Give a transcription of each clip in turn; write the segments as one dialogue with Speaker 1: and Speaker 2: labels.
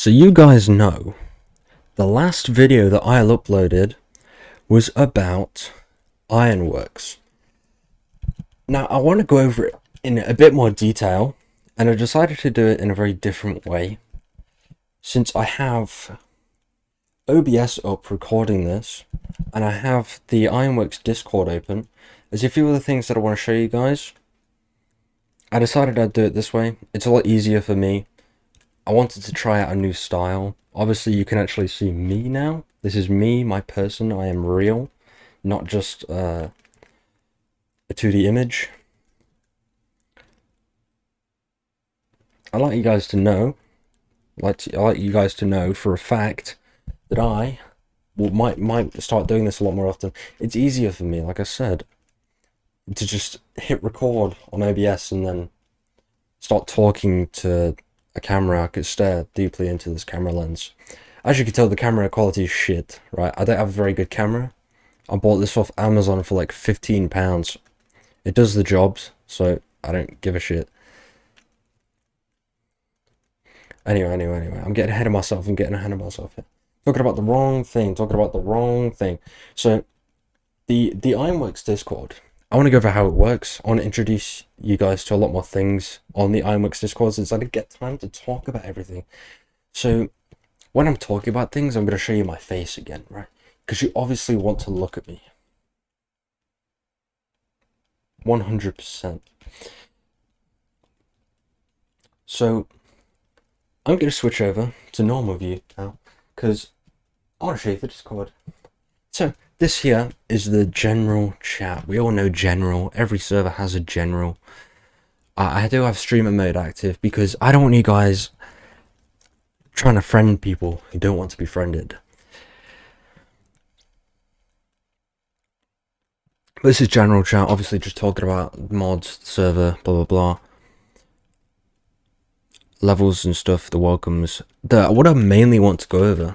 Speaker 1: So you guys know, the last video that I uploaded was about Ironworks. Now I want to go over it in a bit more detail, and I decided to do it in a very different way. Since I have OBS up recording this, and I have the Ironworks Discord open, there's a few other things that I want to show you guys. I decided I'd do it this way. It's a lot easier for me. I wanted to try out a new style. Obviously you can actually see me now. This is me, my person. I am real, not just a 2D image. I'd like you guys to know, for a fact that I might start doing this a lot more often. It's easier for me, like I said, to just hit record on OBS and then start talking to a camera. I could stare deeply into this camera lens. As you can tell, the camera quality is shit, right? I don't have a very good camera. I bought this off Amazon for like £15. It does the jobs, so I don't give a shit. Anyway, I'm getting ahead of myself. Here. Talking about the wrong thing. So, the Ironworks Discord. I want to go over how it works. I want to introduce you guys to a lot more things on the Ironworks Discord, since I didn't get time to talk about everything. So, when I'm talking about things, I'm going to show you my face again, right? Because you obviously want to look at me. 100%. So, I'm going to switch over to normal view now, because I want to show you the Discord. So, this here is the general chat. We all know general. Every server has a general. I do have streamer mode active because I don't want you guys trying to friend people who don't want to be friended. This is general chat, obviously just talking about mods, the server, blah blah blah. Levels and stuff, the welcomes. What I mainly want to go over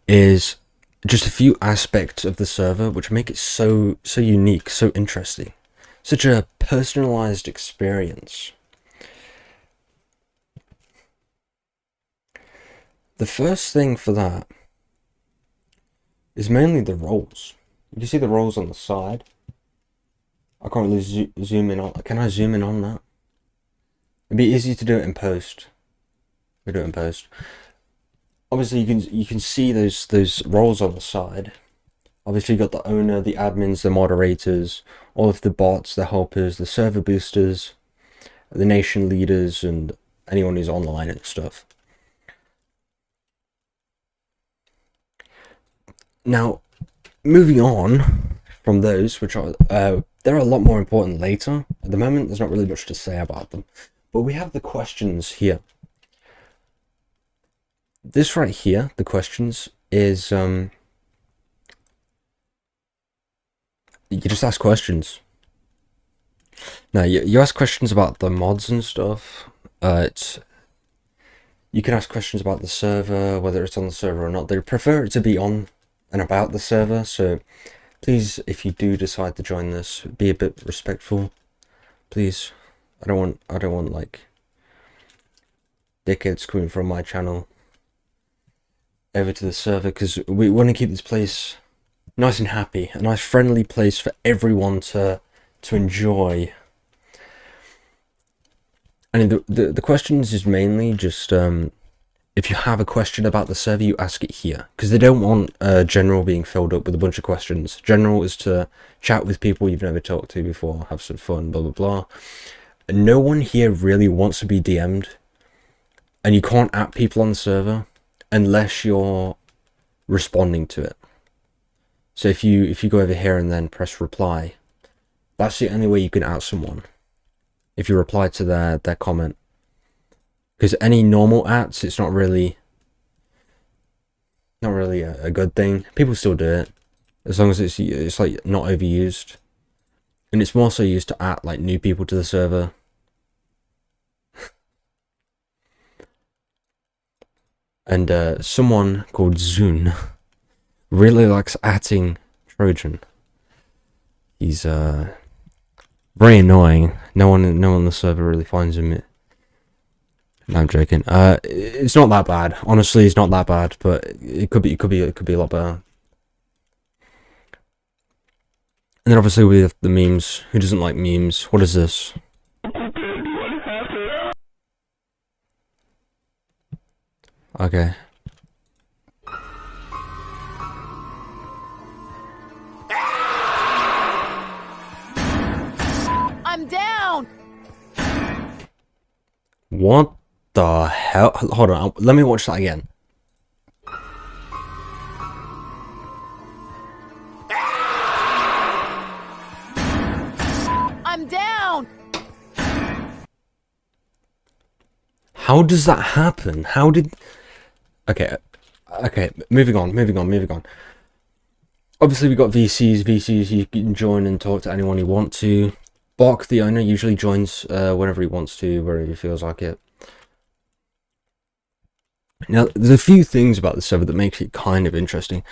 Speaker 1: is just a few aspects of the server which make it so unique, so interesting. Such a personalized experience. The first thing for that is mainly the roles. You can see the roles on the side. I can't really zoom in on. Can I zoom in on that? It'd be easy to do it in post. We do it in post. Obviously, you can see those roles on the side. Obviously, you got the owner, the admins, the moderators, all of the bots, the helpers, the server boosters, the nation leaders, and anyone who's online and stuff. Now, moving on from those, which are they're a lot more important later. At the moment, there's not really much to say about them, but we have the questions here. This right here, the questions, is you just ask questions. Now you ask questions about the mods and stuff. You can ask questions about the server, whether it's on the server or not. They prefer it to be on and about the server, so please, if you do decide to join this, be a bit respectful, please. I don't want like dickheads coming from my channel over to the server, because we want to keep this place nice and happy, a nice friendly place for everyone to enjoy. And the questions is mainly just if you have a question about the server, you ask it here, because they don't want general being filled up with a bunch of questions. General is to chat with people you've never talked to before, have some fun, blah blah blah. And no one here really wants to be DM'd, and you can't at people on the server unless you're responding to it. So if you go over here and then press reply, that's the only way you can at someone. If you reply to their comment. Because any normal ats, it's not really a good thing. People still do it, as long as it's like not overused, and it's more so used to at like new people to the server. And someone called Zune really likes atting Trojan. He's very annoying. No one on the server really finds him No, I'm joking. It's not that bad. Honestly, it's not that bad, but it could be a lot better. And then obviously we have the memes. Who doesn't like memes? What is this? Okay.
Speaker 2: I'm down!
Speaker 1: What the hell? Hold on, let me watch that again.
Speaker 2: I'm down!
Speaker 1: How does that happen? How did... Okay, moving on. Obviously we got VCs, you can join and talk to anyone you want to. Bok, the owner, usually joins whenever he wants to, wherever he feels like it. Now, there's a few things about the server that makes it kind of interesting.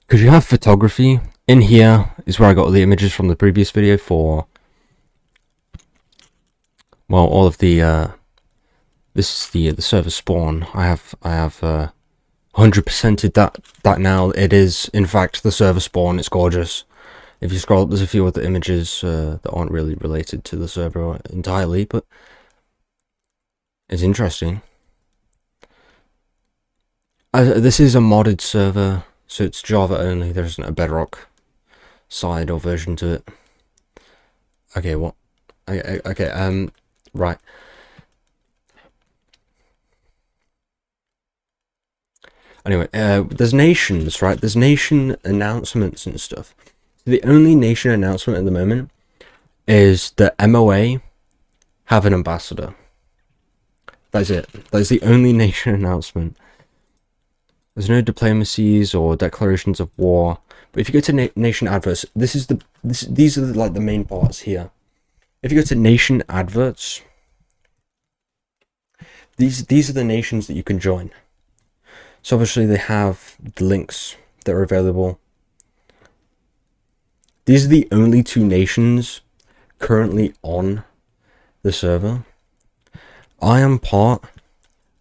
Speaker 1: Because you have photography. In here is where I got all the images from the previous video for... Well, all of the... this is the server spawn. I have 100%ed that now. It is, in fact, the server spawn. It's gorgeous. If you scroll up, there's a few other images that aren't really related to the server entirely, but it's interesting. This is a modded server, so it's Java only. There isn't a Bedrock side or version to it. Okay, what? Okay, right. Anyway, there's nations, right? There's nation announcements and stuff. The only nation announcement at the moment is the MOA have an ambassador. That's it. That's the only nation announcement. There's no diplomacies or declarations of war. But if you go to nation adverts, these are like the main parts here. If you go to nation adverts, these are the nations that you can join. So obviously they have the links that are available. These are the only two nations currently on the server. I am part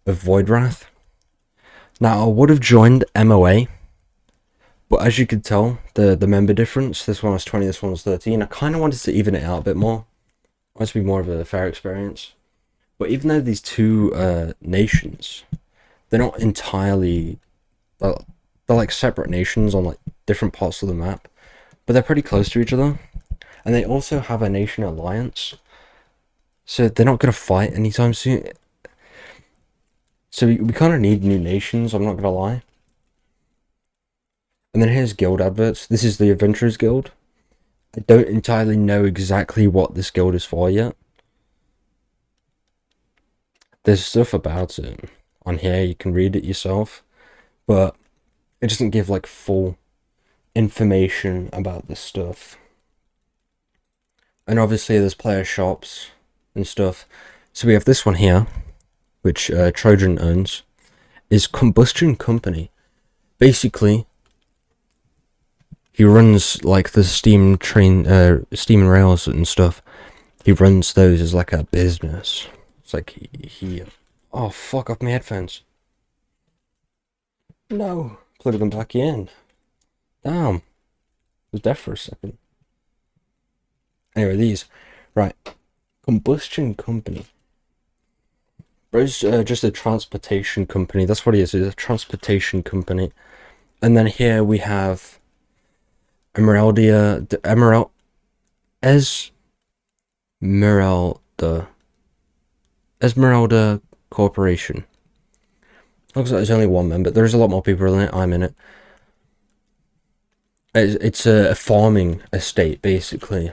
Speaker 1: of Voidwrath. Now, I would have joined MOA, but as you can tell, the member difference, this one was 20, this one was 13. I kind of wanted to even it out a bit more. I want it to be more of a fair experience. But even though these two nations, they're not entirely... They're like separate nations on like different parts of the map, but they're pretty close to each other. And they also have a nation alliance, so they're not going to fight anytime soon. So we kind of need new nations, I'm not going to lie. And then here's guild adverts. This is the Adventurers Guild. I don't entirely know exactly what this guild is for yet. There's stuff about it on here, you can read it yourself, but it doesn't give like full information about this stuff. And obviously there's player shops and stuff. So we have this one here, which Trojan owns, is Combustion Company. Basically, he runs like the steam and rails and stuff. He runs those as like a business. It's like he oh, fuck off my headphones. No, plug them back in. Damn, I was deaf for a second. Anyway, these, right, Combustion Company. Bro's just a transportation company. That's what he is. He's a transportation company. And then here we have Esmeralda Corporation. Looks like there's only one member. There's a lot more people in it. I'm in it. It's a farming estate, basically.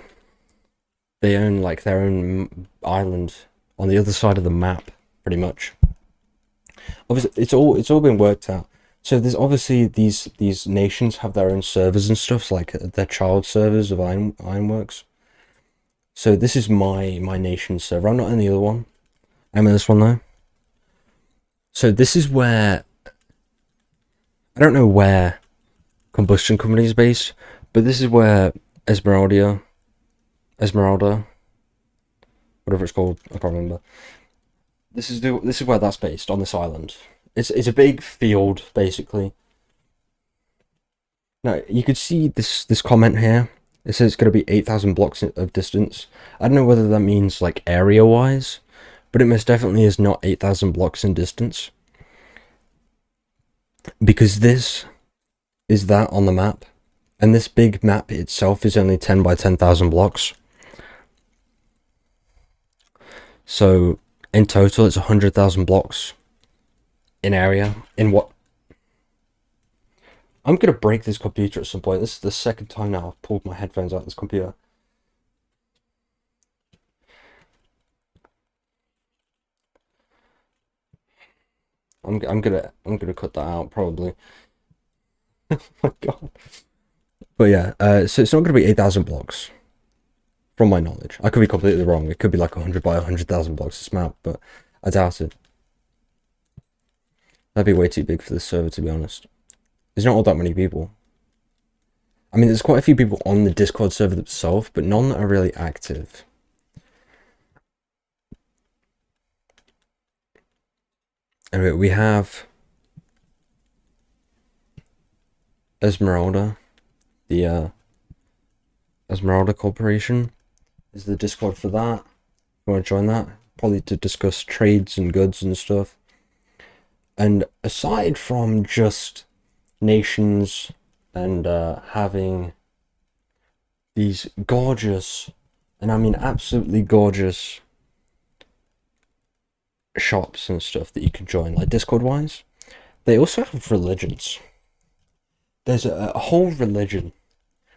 Speaker 1: They own like their own island on the other side of the map, pretty much. Obviously, it's all been worked out. So there's obviously these nations have their own servers and stuff, like their child servers of Ironworks. So this is my nation server. I'm not in the other one. I'm in this one though. So this is where, I don't know where Combustion Company is based, but this is where Esmeralda, whatever it's called, I can't remember. this is where that's based, on this island. It's a big field basically. Now you could see this comment here. It says it's going to be 8,000 blocks of distance. I don't know whether that means like area wise, but it most definitely is not 8,000 blocks in distance, because this is that on the map, and this big map itself is only 10 by 10,000 blocks. So in total, it's 100,000 blocks in area. In what? I'm gonna break this computer at some point. This is the second time now I've pulled my headphones out of this computer. I'm gonna cut that out probably. Oh my god. But yeah, so it's not gonna be 8,000 blocks, from my knowledge. I could be completely wrong. It could be like 100 by 100,000 blocks this map, but I doubt it. That'd be way too big for this server, to be honest. There's not all that many people. I mean, there's quite a few people on the Discord server itself, but none that are really active. Anyway, we have Esmeralda, the Esmeralda Corporation is the Discord for that. If you want to join that, probably to discuss trades and goods and stuff. And aside from just nations and having these gorgeous, and I mean absolutely gorgeous, shops and stuff that you can join, like Discord wise, they also have religions. There's a whole religion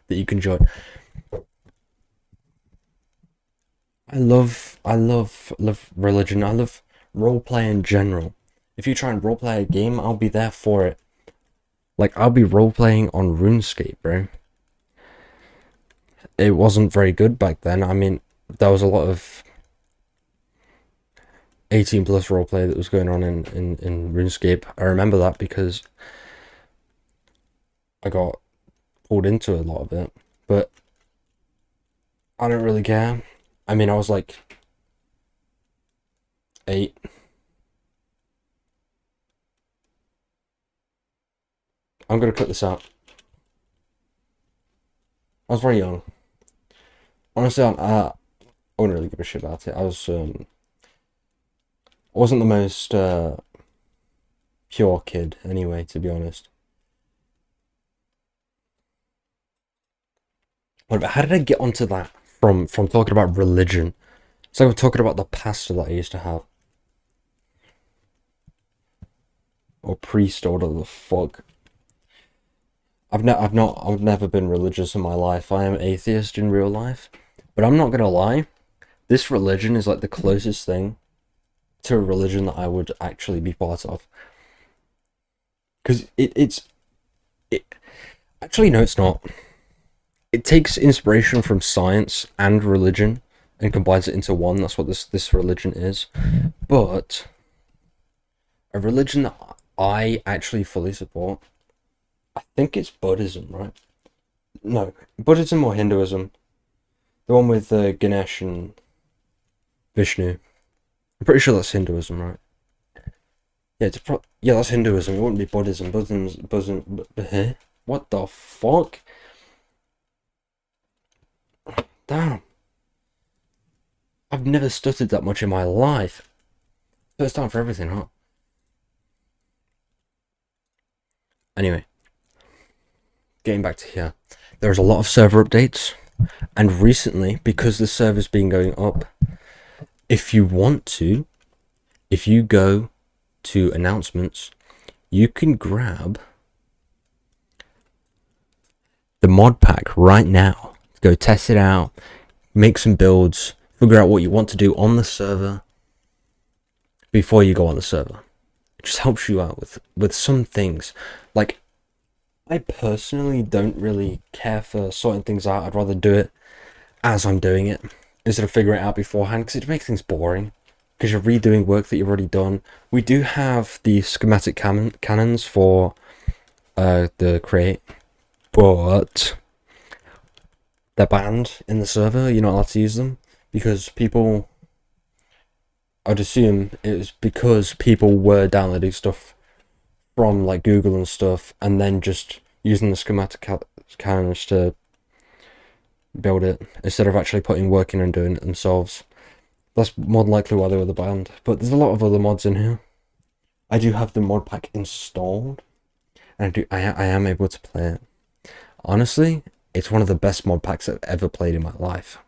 Speaker 1: that you can join. I love religion. I love roleplay in general. If you try and roleplay a game, I'll be there for it. Like, I'll be roleplaying on RuneScape, bro. It wasn't very good back then. I mean, there was a lot of 18 plus roleplay that was going on in RuneScape. I remember that because I got pulled into a lot of it. But I don't really care. I mean, I was like 8. I'm gonna cut this out. I was very young. Honestly, I wouldn't really give a shit about it. I wasn't the most pure kid anyway, to be honest. But how did I get onto that from talking about religion? It's like we're talking about the pastor that I used to have, or priest, or whatever the fuck. I've never been religious in my life. I am atheist in real life, but I'm not gonna lie. This religion is like the closest thing to a religion that I would actually be part of. Because it's actually, no, it's not. It takes inspiration from science and religion and combines it into one. That's what this religion is. But a religion that I actually fully support, I think it's Buddhism, right? No, Buddhism or Hinduism. The one with Ganesh and Vishnu. I'm pretty sure that's Hinduism, right? Yeah, yeah, that's Hinduism. It wouldn't be Buddhism. Buddhism. What the fuck? Damn. I've never stuttered that much in my life. First time for everything, huh? Anyway, getting back to here. There's a lot of server updates, and recently, because the server's been going up, if you want to, if you go to announcements, you can grab the mod pack right now. Go test it out, make some builds, figure out what you want to do on the server before you go on the server. It just helps you out with some things. Like, I personally don't really care for sorting things out. I'd rather do it as I'm doing it instead of figuring it out beforehand, because it makes things boring, because you're redoing work that you've already done. We do have the schematic cannons for the crate, but they're banned in the server. You're not allowed to use them because people I'd assume it was because people were downloading stuff from like Google and stuff, and then just using the schematic scanners to build it instead of actually putting work in and doing it themselves. That's more than likely why they were banned. But there's a lot of other mods in here. I do have the mod pack installed, and I am able to play it. Honestly, it's one of the best mod packs I've ever played in my life.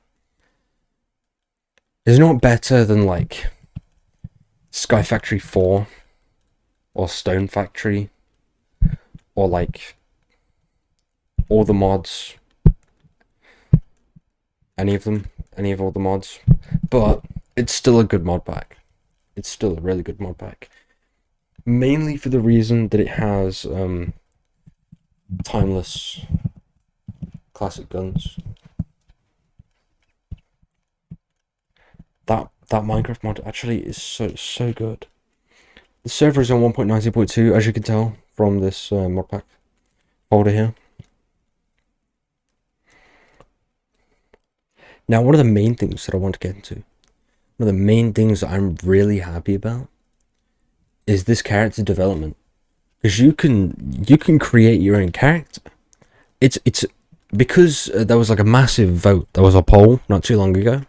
Speaker 1: It's not better than like Sky Factory 4 or Stone Factory or like all the mods, any of all the mods, but it's still a good mod pack. It's still a really good mod pack, mainly for the reason that it has timeless classic guns. That Minecraft mod actually is so good. The server is on 1.19.2, as you can tell from this mod pack folder here. Now, one of the main things that I want to get into, one of the main things that I'm really happy about, is this character development, because you can create your own character. It's because there was like a massive vote. There was a poll not too long ago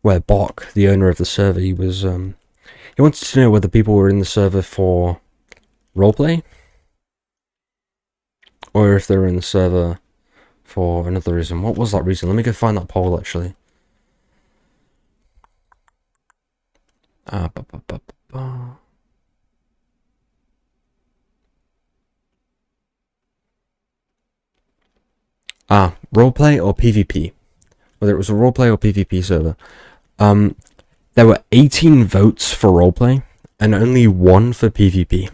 Speaker 1: where Bok, the owner of the server, he wanted to know whether people were in the server for roleplay or if they were in the server for another reason. What was that reason? Let me go find that poll actually. Roleplay or PvP. Whether it was a roleplay or PvP server. There were 18 votes for roleplay and only 1 for PvP.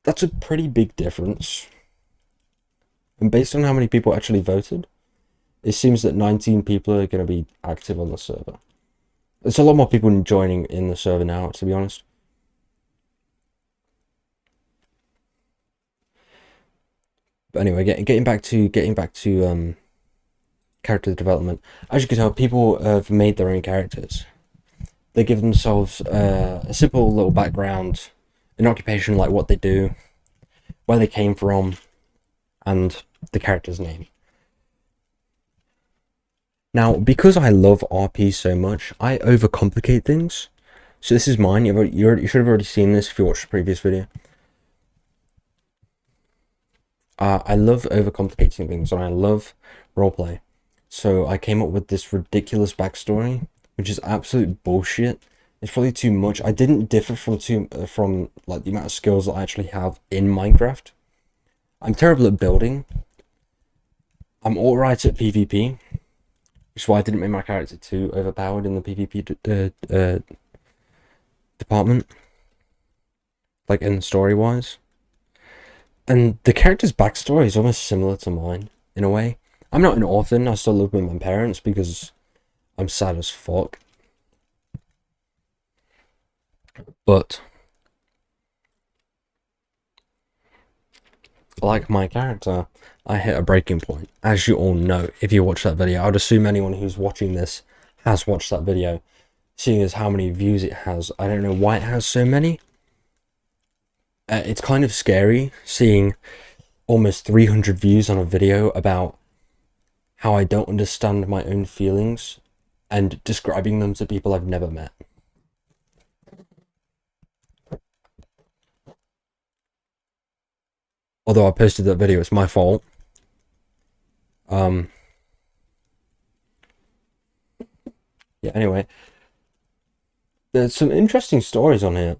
Speaker 1: That's a pretty big difference. And based on how many people actually voted, it seems that 19 people are going to be active on the server. There's a lot more people joining in the server now, to be honest. But anyway, getting back to character development. As you can tell, people have made their own characters. They give themselves a simple little background, an occupation like what they do, where they came from, and the character's name. Now, because I love RP so much, I overcomplicate things. So this is mine. You should have already seen this if you watched the previous video. I love overcomplicating things, and I love roleplay. So I came up with this ridiculous backstory, which is absolute bullshit. It's probably too much. I didn't differ from like the amount of skills that I actually have in Minecraft. I'm terrible at building. I'm alright at PvP, which is why I didn't make my character too overpowered in the PvP department, like in story-wise. And the character's backstory is almost similar to mine, in a way. I'm not an orphan, I still live with my parents because I'm sad as fuck. But, like my character, I hit a breaking point. As you all know, if you watch that video, I would assume anyone who's watching this has watched that video, seeing as how many views it has. I don't know why it has so many. It's kind of scary seeing almost 300 views on a video about how I don't understand my own feelings and describing them to people I've never met. Although I posted that video, it's my fault. Yeah, anyway. There's some interesting stories on here.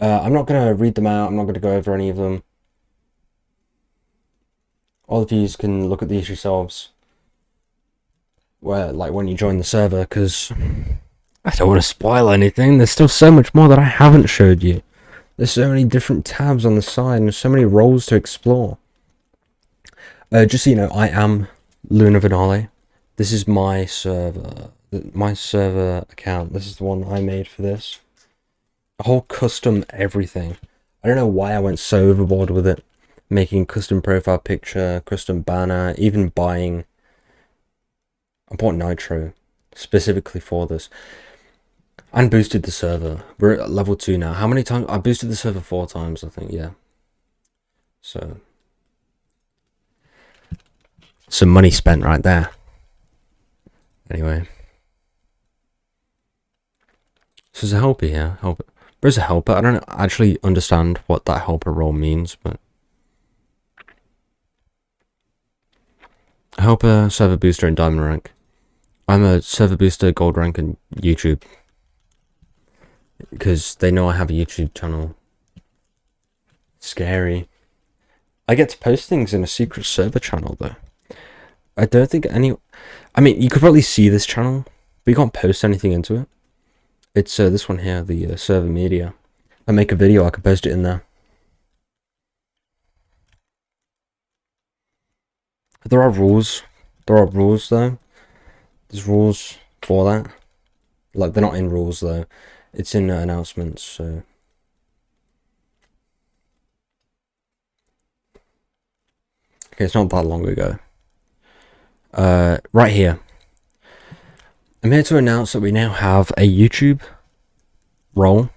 Speaker 1: I'm not going to read them out. I'm not going to go over any of them. All of you can look at these yourselves. Like when you join the server, because I don't want to spoil anything. There's still so much more that I haven't showed you. There's so many different tabs on the side and so many roles to explore. Just so you know, I am Luna Vinale. This is my server account. This is the one I made for this. A whole custom everything. I don't know why I went so overboard with it. Making custom profile picture, custom banner, even buying I bought Nitro specifically for this. And boosted the server. We're at level 2 now. How many times? I boosted the server 4 times, I think, yeah. So, some money spent right there. Anyway. So there's a helper here. Helper. There's a helper. I don't actually understand what that helper role means, but... Helper, server booster, and diamond rank. I'm a server booster, gold rank, and YouTube. Because they know I have a YouTube channel. Scary. I get to post things in a secret server channel, though. I don't think any... I mean, you could probably see this channel, but you can't post anything into it. It's this one here, the server media. I make a video, I could post it in there. There are rules. There are rules, though. There's rules for that. Like, they're not in rules, though. It's in announcements, so... Okay, it's not that long ago. Right here. I'm here to announce that we now have a YouTube role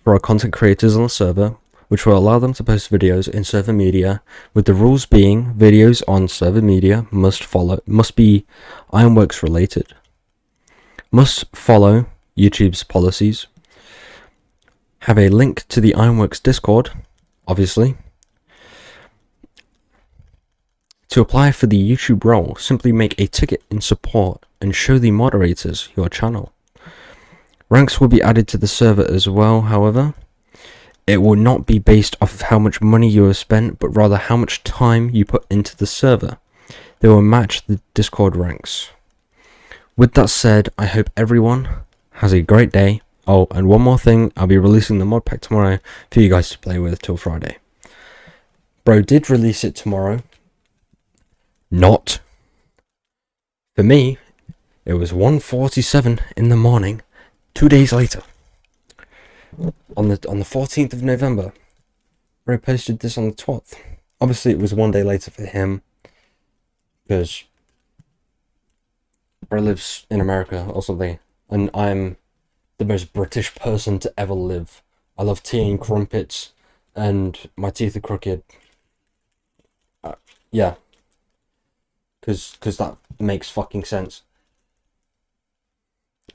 Speaker 1: for our content creators on the server, which will allow them to post videos in server media, with the rules being videos on server media must be Ironworks related, must follow YouTube's policies, have a link to the Ironworks Discord, obviously. To apply for the YouTube role, simply make a ticket in support and show the moderators your channel. Ranks will be added to the server as well, however. It will not be based off of how much money you have spent, but rather how much time you put into the server. They will match the Discord ranks. With that said, I hope everyone has a great day. Oh, and one more thing, I'll be releasing the mod pack tomorrow for you guys to play with till Friday. Bro did release it tomorrow. Not. For me, it was 1:47 in the morning, 2 days later. On the 14th of November, where I posted this on the 12th. Obviously, it was 1 day later for him, because bro lives in America or something, and I'm the most British person to ever live. I love tea and crumpets, and my teeth are crooked. Yeah. Because that makes fucking sense.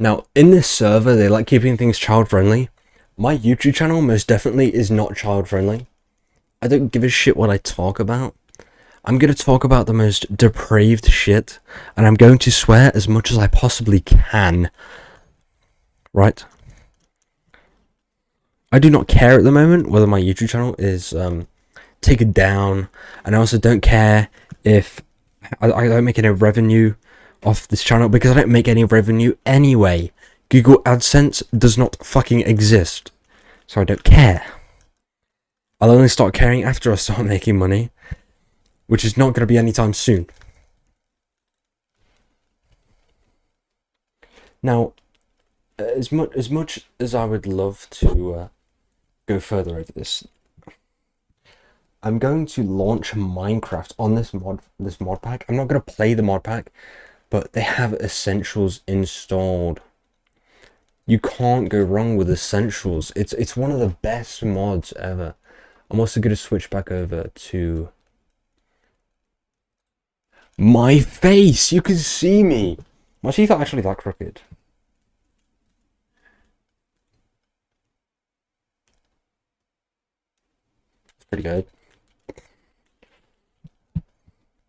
Speaker 1: Now, in this server, they like keeping things child-friendly. My YouTube channel most definitely is not child-friendly. I don't give a shit what I talk about. I'm going to talk about the most depraved shit, and I'm going to swear as much as I possibly can. Right? I do not care at the moment whether my YouTube channel is taken down, and I also don't care if I don't make any revenue off this channel, because I don't make any revenue anyway. Google AdSense does not fucking exist, so I don't care. I'll only start caring after I start making money, which is not going to be anytime soon. Now, as much as I would love to go further over this, I'm going to launch Minecraft on this mod pack. I'm not going to play the mod pack, but they have Essentials installed. You can't go wrong with Essentials. It's one of the best mods ever. I'm also going to switch back over to my face. You can see me. My teeth are actually that crooked. It's pretty good.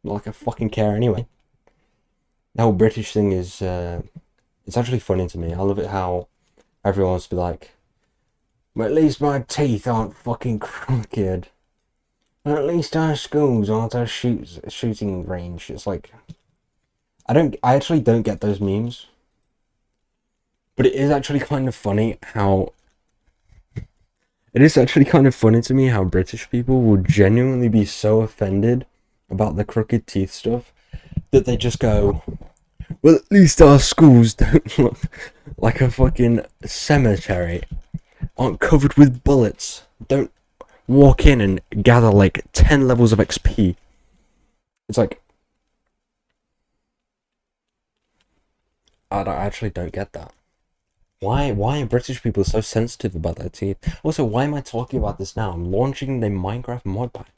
Speaker 1: Not like I fucking care anyway. The whole British thing is, it's actually funny to me. I love it how everyone wants to be like, well, at least my teeth aren't fucking crooked. Well, at least our schools aren't a shooting range. It's like, I actually don't get those memes. But it is actually kind of funny how... It is actually kind of funny to me how British people will genuinely be so offended about the crooked teeth stuff that they just go, well, at least our schools don't look like a fucking cemetery, aren't covered with bullets, don't walk in and gather like 10 levels of XP. It's like, actually don't get that. Why are British people so sensitive about their teeth? Also, why am I talking about this now? I'm launching the Minecraft mod pack.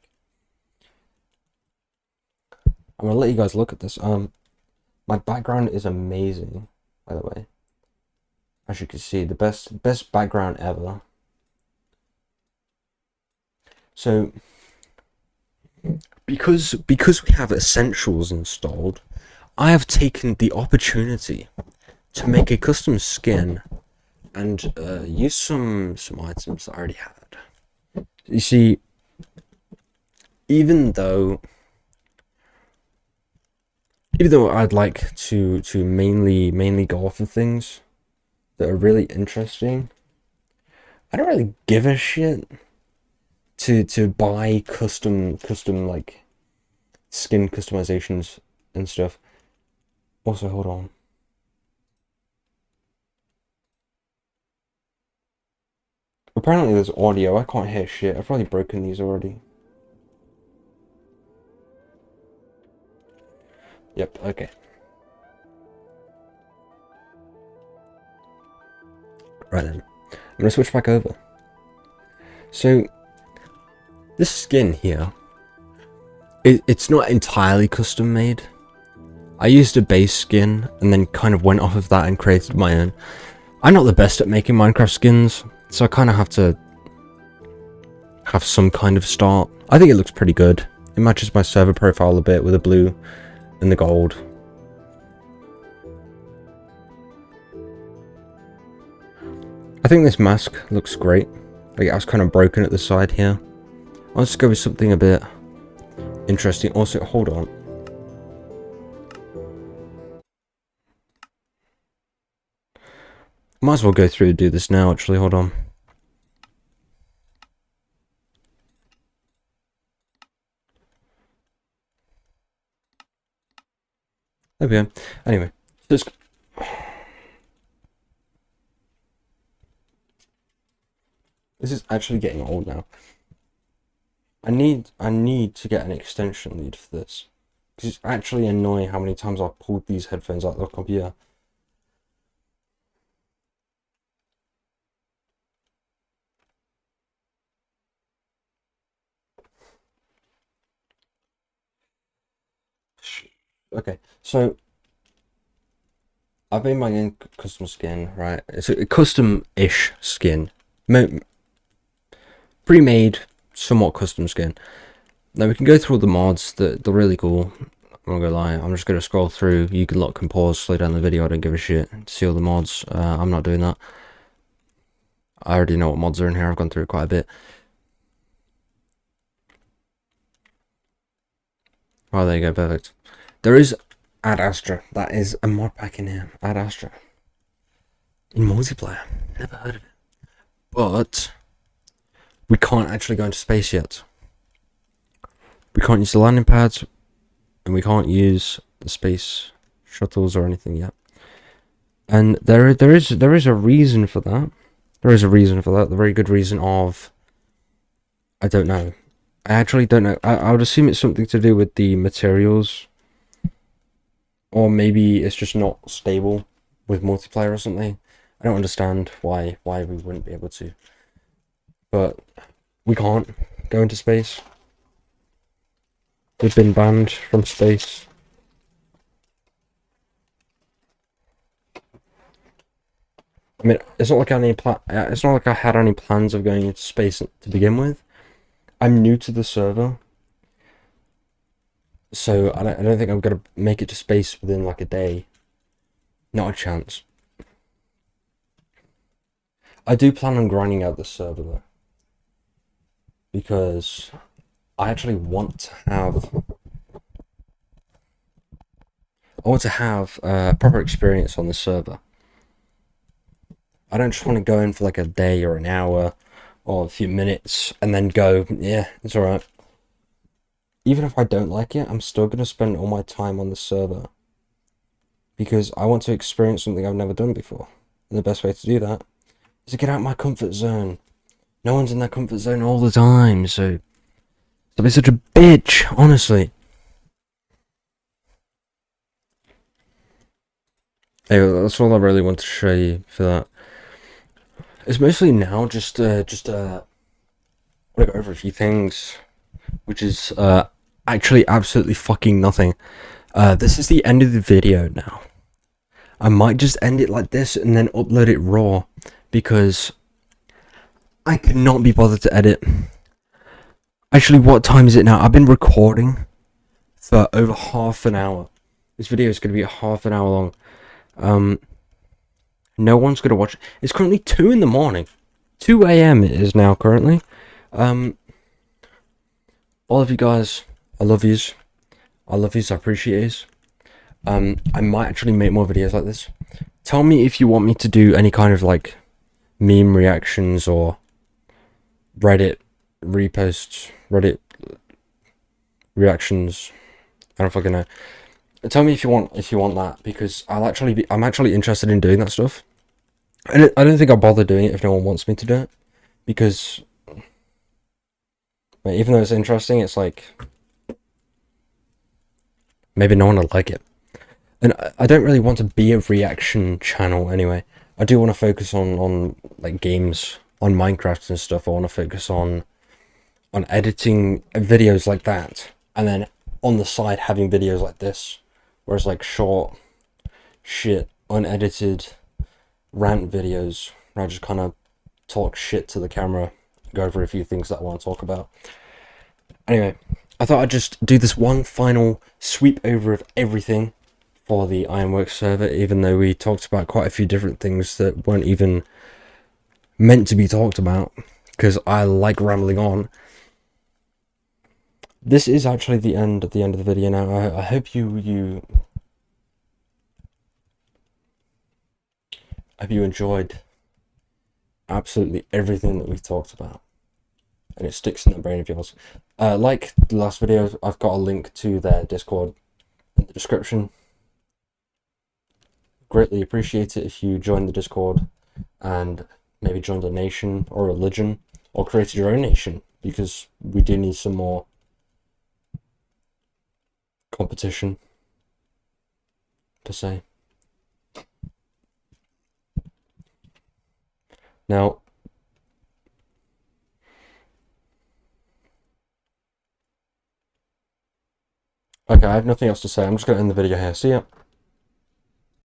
Speaker 1: I'm gonna let you guys look at this. My background is amazing, by the way. As you can see, the best background ever. So, because we have essentials installed, I have taken the opportunity to make a custom skin and use some items that I already had. You see, even though I'd like to mainly go off of things that are really interesting, I don't really give a shit to buy custom like skin customizations and stuff. Also, hold on. Apparently there's audio. I can't hear shit. I've probably broken these already. Yep, okay. Right then. I'm gonna switch back over. So, this skin here, it's not entirely custom made. I used a base skin and then kind of went off of that and created my own. I'm not the best at making Minecraft skins, so I kind of have to have some kind of start. I think it looks pretty good. It matches my server profile a bit with the blue and the gold. I think this mask looks great. Like, I was kind of broken at the side here. I'll just go with something a bit interesting. Also, hold on. Might as well go through and do this now, actually. Hold on. There we go. Anyway, this is actually getting old now. I need to get an extension lead for this, because it's actually annoying how many times I've pulled these headphones out of the computer. Okay, so I've made my own custom skin, right? It's a custom-ish skin, pre-made, somewhat custom skin. Now we can go through all the mods. They're really cool. I'm not gonna lie. I'm just gonna scroll through. You can look and pause, slow down the video. I don't give a shit. See all the mods. I'm not doing that. I already know what mods are in here. I've gone through quite a bit. Oh, there you go. Perfect. There is Ad Astra. That is a mod pack in here. Ad Astra. In multiplayer. Never heard of it. But we can't actually go into space yet. We can't use the landing pads, and we can't use the space shuttles or anything yet. And there is a reason for that. There is a reason for that. The very good reason of, I don't know. I actually don't know. I would assume it's something to do with the materials, or maybe it's just not stable with multiplayer or something. I don't understand why we wouldn't be able to. But we can't go into space. We've been banned from space. I mean, it's not like I had any plans of going into space to begin with. I'm new to the server, so I don't think I'm gonna make it to space within like a day. Not a chance. I do plan on grinding out the server though, because I actually want to have a proper experience on the server. I don't just want to go in for like a day or an hour or a few minutes and then go, yeah, it's alright. Even if I don't like it, I'm still going to spend all my time on the server, because I want to experience something I've never done before. And the best way to do that is to get out of my comfort zone. No one's in their comfort zone all the time, so don't be such a bitch, honestly. Anyway, that's all I really want to show you for that. It's mostly now just want to go over a few things, which is actually absolutely fucking nothing. This is the end of the video now. I might just end it like this and then upload it raw, because I could not be bothered to edit. Actually, what time is it now? I've been recording for over half an hour. This video is going to be half an hour long. No one's going to watch it. It's currently 2 in the morning. 2 a.m. it is now currently. All of you guys, I love yous. I love yous, I appreciate yous. I might actually make more videos like this. Tell me if you want me to do any kind of like meme reactions or Reddit reposts, Reddit reactions. I don't fucking know. Tell me if you want that, because I'm actually interested in doing that stuff. And I don't think I'll bother doing it if no one wants me to do it, because even though it's interesting, it's like maybe no one will like it. And I don't really want to be a reaction channel anyway. I do want to focus on like games, on Minecraft and stuff. I want to focus on editing videos like that, and then on the side having videos like this, where it's like short, shit, unedited rant videos where I just kind of talk shit to the camera, go over a few things that I want to talk about. Anyway, I thought I'd just do this one final sweep over of everything for the Ironworks server, even though we talked about quite a few different things that weren't even meant to be talked about, because I like rambling on. This is actually the end of the video now. I hope you enjoyed absolutely everything that we talked about, and it sticks in the brain of yours. Like the last video, I've got a link to their Discord in the description. Greatly appreciate it if you join the Discord and maybe joined a nation or religion, or created your own nation, because we do need some more competition, per se. Now, okay, I have nothing else to say. I'm just going to end the video here. See ya.